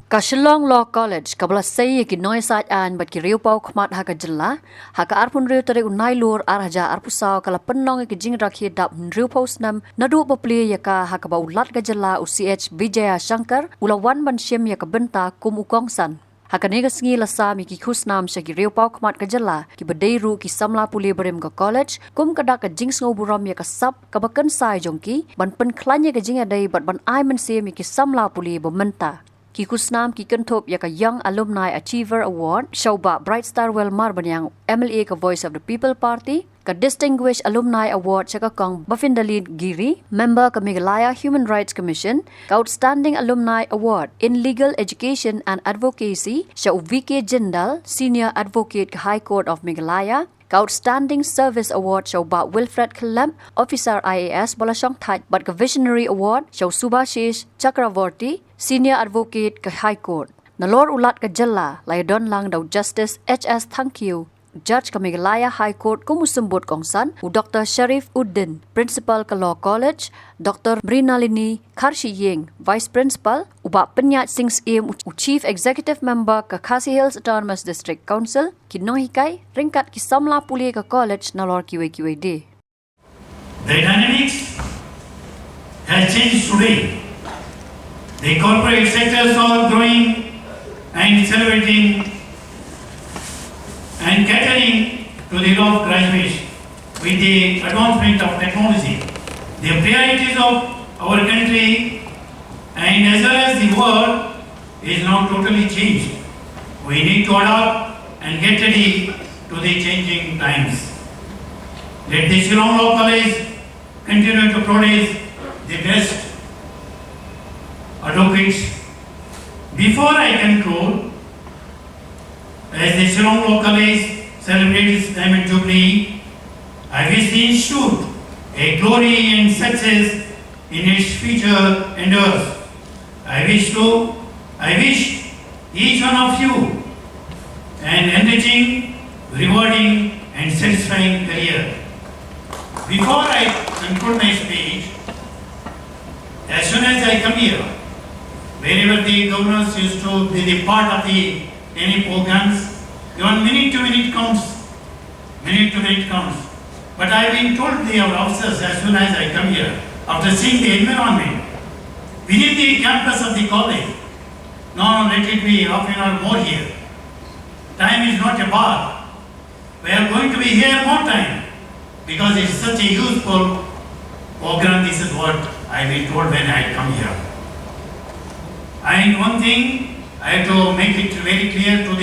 Ka Shillong Law College kabla say ki noi saj an bat ki Riewstad Khmat ha ka jilla ha ka arpun riu tare unai lur arhaja arpusau kala pennong ki jing rakhi dap Riewstad Snem nadu bapli ya ka ha ka baulat ka jilla UCH Vijaya Shankar ulawan ban syem ya ka benta kum ukong san Hakane ka sngi lasa mi ki khusnam sya ki Riewstad Khmat ka jilla ki badai ru ki samla puli berem ka college kum kada ka jing sngo buram ya ka sap ka bakan sai jongki ban pen klanya ka jing adai bat ban ai man se mi ki samla puli bomenta Ki khusnam ki kenthop ya ka Young Alumni Achiever Award shauba Bright Star Well Mar banyang MLA ka Voice of the People Party ka Distinguished Alumni Award chaka kong Bafindalin Giri member ka Meghalaya Human Rights Commission ka Outstanding Alumni Award in Legal Education and Advocacy sha VK Jindal Senior Advocate ka High Court of Meghalaya Outstanding Service Award show ba Wilfred Klemp Officer IAS Bolashong Thaj but ka Visionary Award show Subhashish Chakravorty Senior Advocate ka High Court Nalor ulat ka jalla laydon lang daw Justice HS Thank you Judge ka Meghalaya High Court kumusembut kongsan u Dr. Sharif Uddin Principal ka Law College Dr. Mrinalini Karshiying Vice Principal uba penyat sings im u Chief Executive Member ka Khasi Hills Autonomous District Council kinohikai ringkat ki samla puli ka college nalor QAQAD The dynamics has changed today. The corporate sectors are growing and celebrating and catering to the law of graduates with the advancement of technology. The priorities of our country and as well as the world is now totally changed. We need to adapt and get ready to the changing times. Let the Shillong Law College continue to produce the best advocates. Before I conclude, as the Shillong Law College celebrates its Diamond Jubilee, I wish the Institute a glory and success in its future endeavors. I wish each one of you an enriching, rewarding and satisfying career. Before I conclude my speech, as soon as I come here, wherever the governors used to be the part of any programs, even minute to minute counts. But I have been told our officers as soon as I come here, after seeing the environment, within the campus of the college, no, let it be half an hour more here. Time is not a bar. We are going to be here more time because it is such a useful program. This is what I have been told when I come here. And one thing, I have to make it very clear to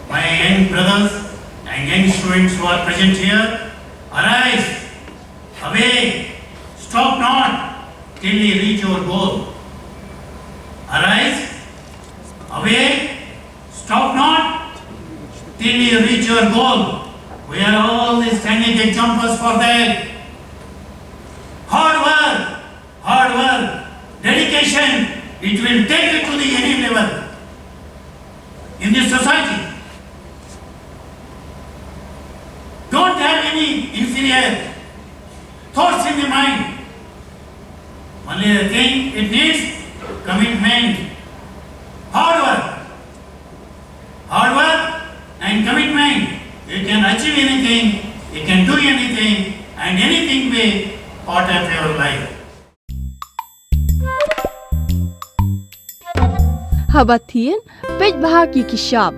my young brothers and young students who are present here. Arise, awake, stop not till you reach your goal. Arise, awake, stop not till you reach your goal. We are all standing examples for that. Hard work, dedication, it will take you to the any level in this society. Don't have any inferior thoughts in the mind. Only the thing it needs commitment, hard work and commitment. You can achieve anything, you can do anything, and anything will be part of your life. Habatin, pej bahagi kishab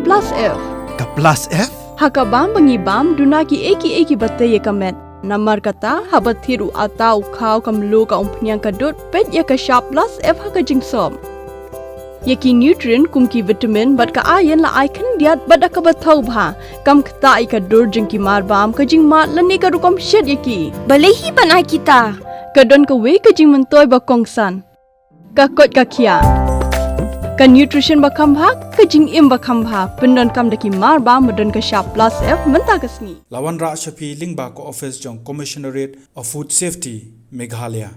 plus F. Ka plus F? Hakabam bangibam dunaki eki batay kamet. Namar kata habathiru atau khau kamlu ka umpnyang kadut pej ya kishab plus F haka jingsom. Yaki nutrient kumki vitamin bat ka iron la icon diat bat ka bathau bha kam khta I ka dur jingki mar bam ka jing mat lani ka rukom shed yaki. Balehi banai kita. Kadon ka we ka jing mentoy ba kongsan. Ka kot ka kia. Ka nutrition bakam bha ka jing im bakam bha pendon kam daki mar ba madon ka sharp plus F menta kasni Lawan Ra Shafi Lingba ko office jong Commissionerate of Food Safety Meghalaya